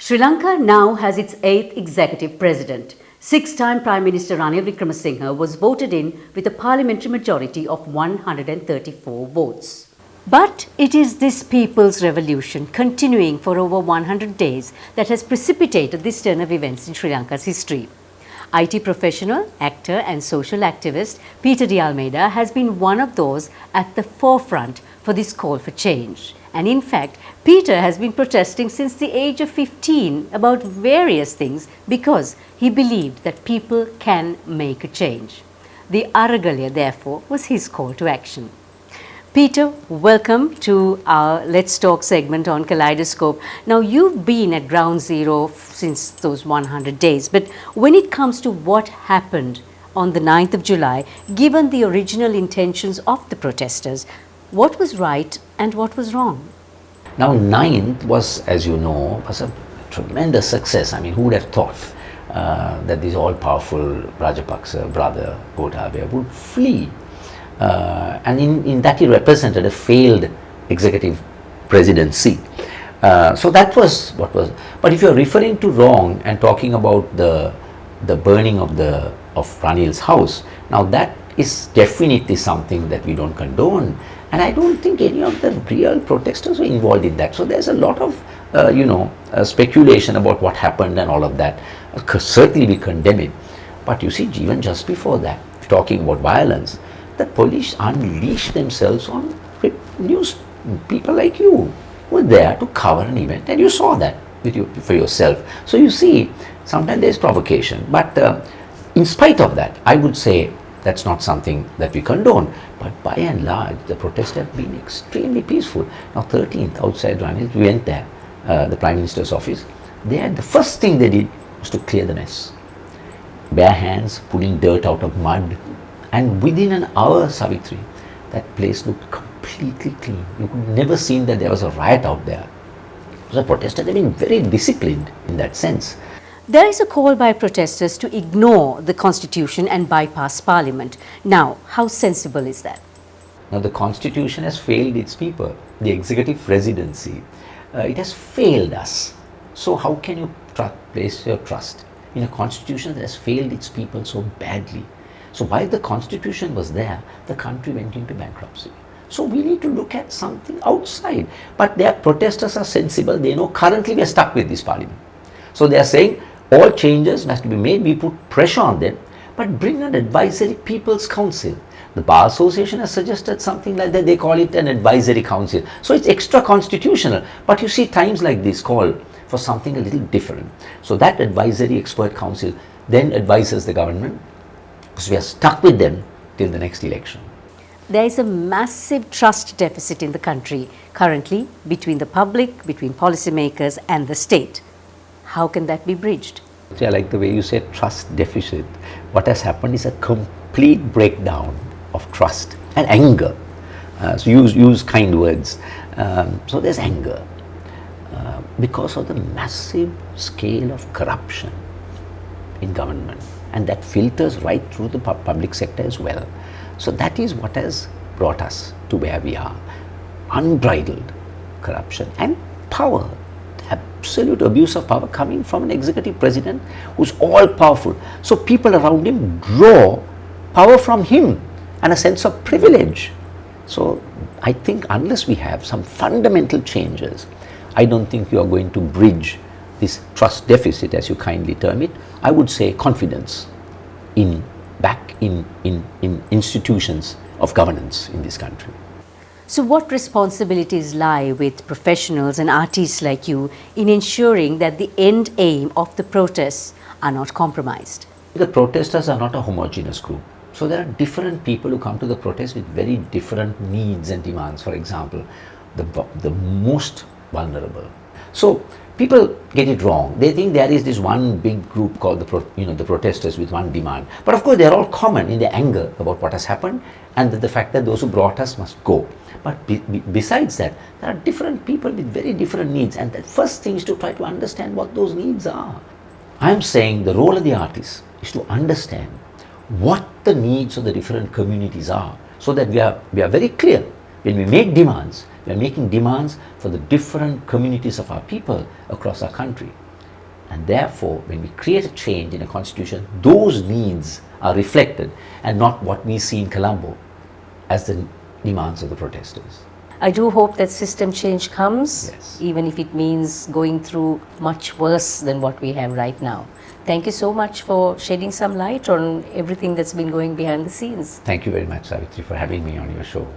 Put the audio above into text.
Sri Lanka now has its 8th executive president. Six-time Prime Minister Ranil Wickremesinghe was voted in with a parliamentary majority of 134 votes. But it is this people's revolution continuing for over 100 days that has precipitated this turn of events in Sri Lanka's history. IT professional, actor and social activist Peter de Almeida has been one of those at the forefront for this call for change. And in fact, Peter has been protesting since the age of 15 about various things because he believed that people can make a change. The Aragalya, therefore, was his call to action. Peter, welcome to our Let's Talk segment on Kaleidoscope. Now, you've been at ground zero since those 100 days, but when it comes to what happened on the 9th of July, given the original intentions of the protesters, what was right and what was wrong? Now, 9th was, as you know, was a tremendous success. I mean, who would have thought that this all-powerful Rajapaksa brother, Gotabaya, would flee? And in that he represented a failed executive presidency. So that was what was. But if you are referring to wrong and talking about the burning of Ranil's house, now that is definitely something that we don't condone. And I don't think any of the real protesters were involved in that. So there's a lot of, speculation about what happened and all of that. Certainly we condemn it. But you see, even just before that, talking about violence, the police unleashed themselves on news people like you who were there to cover an event, and you saw that for yourself. So you see, sometimes there's provocation. But in spite of that, I would say that's not something that we condone. But by and large, the protests have been extremely peaceful. Now, 13th outside Ranil, we went there, the Prime Minister's office. The first thing they did was to clear the mess. Bare hands, pulling dirt out of mud. And within an hour, Savitri, that place looked completely clean. You could never seen that there was a riot out there. So protesters have been very disciplined in that sense. There is a call by protesters to ignore the constitution and bypass parliament. Now, how sensible is that? Now, the constitution has failed its people. The executive presidency, it has failed us. So how can you place your trust in a constitution that has failed its people so badly? So while the constitution was there, the country went into bankruptcy. So we need to look at something outside. But their protesters are sensible. They know currently we are stuck with this parliament. So they are saying all changes must be made. We put pressure on them, but bring an advisory people's council. The Bar Association has suggested something like that. They call it an advisory council. So it's extra constitutional. But you see times like this call for something a little different. So that advisory expert council then advises the government, because we are stuck with them till the next election. There is a massive trust deficit in the country currently between the public, between policymakers and the state. How can that be bridged? I like the way you said trust deficit. What has happened is a complete breakdown of trust and anger. So use kind words. So there's anger because of the massive scale of corruption in government, and that filters right through the public sector as well. So that is what has brought us to where we are. Unbridled corruption and power, absolute abuse of power coming from an executive president who's all powerful. So people around him draw power from him and a sense of privilege. So I think unless we have some fundamental changes, I don't think you are going to bridge this trust deficit, as you kindly term it. I would say confidence back in institutions of governance in this country. So what responsibilities lie with professionals and artists like you in ensuring that the end aim of the protests are not compromised? The protesters are not a homogeneous group. So there are different people who come to the protest with very different needs and demands. For example, the most vulnerable. So people get it wrong. They think there is this one big group called the protesters with one demand. But of course, they are all common in their anger about what has happened and the fact that those who brought us must go. But besides that, there are different people with very different needs, and the first thing is to try to understand what those needs are. I am saying the role of the artist is to understand what the needs of the different communities are, so that we are very clear. When we make demands, we are making demands for the different communities of our people across our country. And therefore, when we create a change in a constitution, those needs are reflected and not what we see in Colombo as the demands of the protesters. I do hope that system change comes, Yes. even if it means going through much worse than what we have right now. Thank you so much for shedding some light on everything that's been going behind the scenes. Thank you very much, Savitri, for having me on your show.